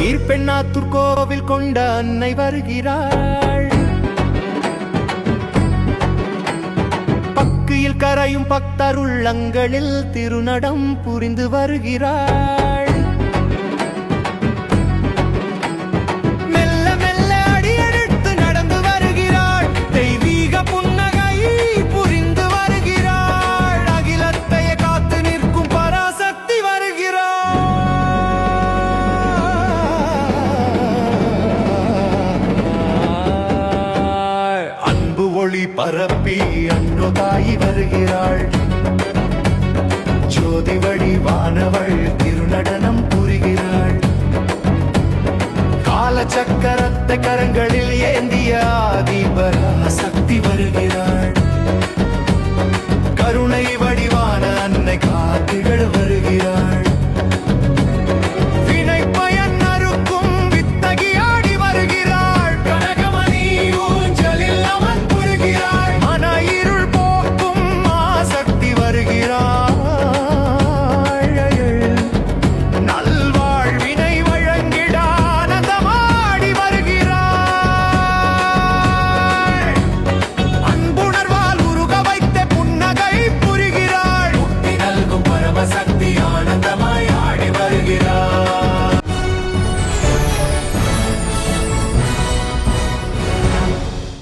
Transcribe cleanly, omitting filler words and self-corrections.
நீர்பெண்ணாத்தூர் கோவில் கொண்ட அன்னை வருகிறாள். பக்கியில் கரையும் பக்தருள்ளங்களில் திருநடம் புரிந்து வருகிறாள். மெல்ல மெல்ல அடியெடுத்து நடந்து வருகிறாள். தெய்வீக புன்னகை புரிந்து வருகிறாள். அகிலத்தையே காத்து நிற்கும் பராசக்தி வருகிறாள். அன்பு ஒளி பரப்பி அன்றோ தாயி வருகிறாள். ஜோதி வடிவானவள் திருநடனம் புரிகிறாள். கால சக்கரத்தை கரங்களில் ஏந்திய ஆதிபராசக்தி வருகிறாள். கருணை வடிவான அன்னை காத்திகள் வருகிறாள்.